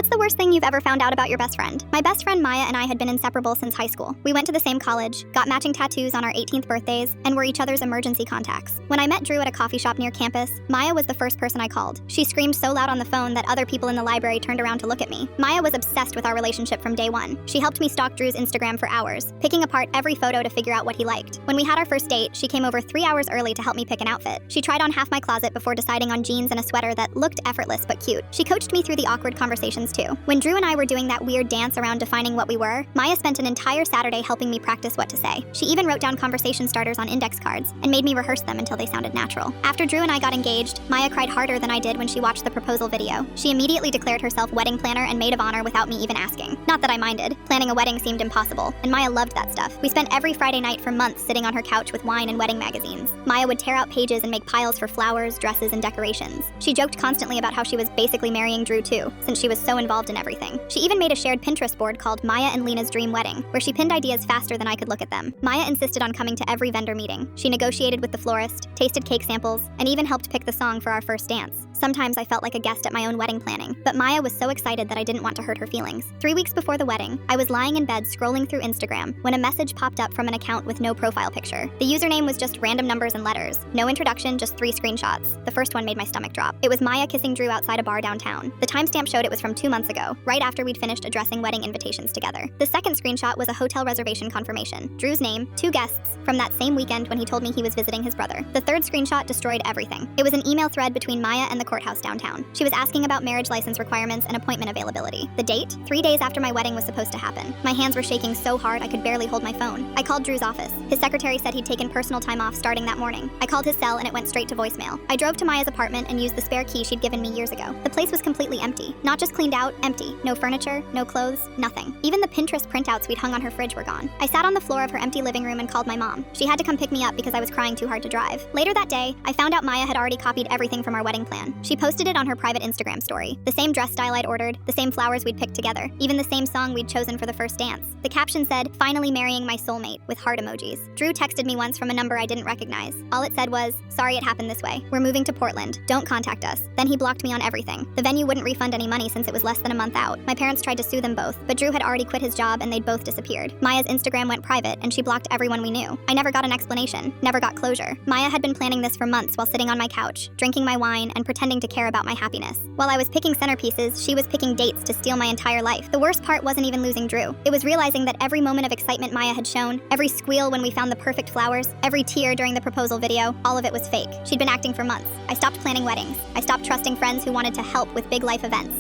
What's the worst thing you've ever found out about your best friend? My best friend Maya and I had been inseparable since high school. We went to the same college, got matching tattoos on our 18th birthdays, and were each other's emergency contacts. When I met Drew at a coffee shop near campus, Maya was the first person I called. She screamed so loud on the phone that other people in the library turned around to look at me. Maya was obsessed with our relationship from day one. She helped me stalk Drew's Instagram for hours, picking apart every photo to figure out what he liked. When we had our first date, she came over 3 hours early to help me pick an outfit. She tried on half my closet before deciding on jeans and a sweater that looked effortless but cute. She coached me through the awkward conversations too. When Drew and I were doing that weird dance around defining what we were, Maya spent an entire Saturday helping me practice what to say. She even wrote down conversation starters on index cards and made me rehearse them until they sounded natural. After Drew and I got engaged, Maya cried harder than I did when she watched the proposal video. She immediately declared herself wedding planner and maid of honor without me even asking. Not that I minded. Planning a wedding seemed impossible, and Maya loved that stuff. We spent every Friday night for months sitting on her couch with wine and wedding magazines. Maya would tear out pages and make piles for flowers, dresses, and decorations. She joked constantly about how she was basically marrying Drew too, since she was so involved in everything. She even made a shared Pinterest board called Maya and Lena's Dream Wedding, where she pinned ideas faster than I could look at them. Maya insisted on coming to every vendor meeting. She negotiated with the florist, tasted cake samples, and even helped pick the song for our first dance. Sometimes I felt like a guest at my own wedding planning, but Maya was so excited that I didn't want to hurt her feelings. 3 weeks before the wedding, I was lying in bed scrolling through Instagram when a message popped up from an account with no profile picture. The username was just random numbers and letters. No introduction, just 3 screenshots. The first one made my stomach drop. It was Maya kissing Drew outside a bar downtown. The timestamp showed it was from 2 months ago, right after we'd finished addressing wedding invitations together. The second screenshot was a hotel reservation confirmation. Drew's name, 2 guests, from that same weekend when he told me he was visiting his brother. The third screenshot destroyed everything. It was an email thread between Maya and the courthouse downtown. She was asking about marriage license requirements and appointment availability. The date? 3 days after my wedding was supposed to happen. My hands were shaking so hard I could barely hold my phone. I called Drew's office. His secretary said he'd taken personal time off starting that morning. I called his cell and it went straight to voicemail. I drove to Maya's apartment and used the spare key she'd given me years ago. The place was completely empty. Not just cleaned out, empty. No furniture, no clothes, nothing. Even the Pinterest printouts we'd hung on her fridge were gone. I sat on the floor of her empty living room and called my mom. She had to come pick me up because I was crying too hard to drive. Later that day, I found out Maya had already copied everything from our wedding plan. She posted it on her private Instagram story. The same dress style I'd ordered, the same flowers we'd picked together, even the same song we'd chosen for the first dance. The caption said, "Finally marrying my soulmate," with heart emojis. Drew texted me once from a number I didn't recognize. All it said was, "Sorry it happened this way. We're moving to Portland. Don't contact us." Then he blocked me on everything. The venue wouldn't refund any money since it was less than a month out. My parents tried to sue them both, but Drew had already quit his job and they'd both disappeared. Maya's Instagram went private and she blocked everyone we knew. I never got an explanation, never got closure. Maya had been planning this for months while sitting on my couch, drinking my wine and pretending to care about my happiness. While I was picking centerpieces, she was picking dates to steal my entire life. The worst part wasn't even losing Drew. It was realizing that every moment of excitement Maya had shown, every squeal when we found the perfect flowers, every tear during the proposal video, all of it was fake. She'd been acting for months. I stopped planning weddings. I stopped trusting friends who wanted to help with big life events.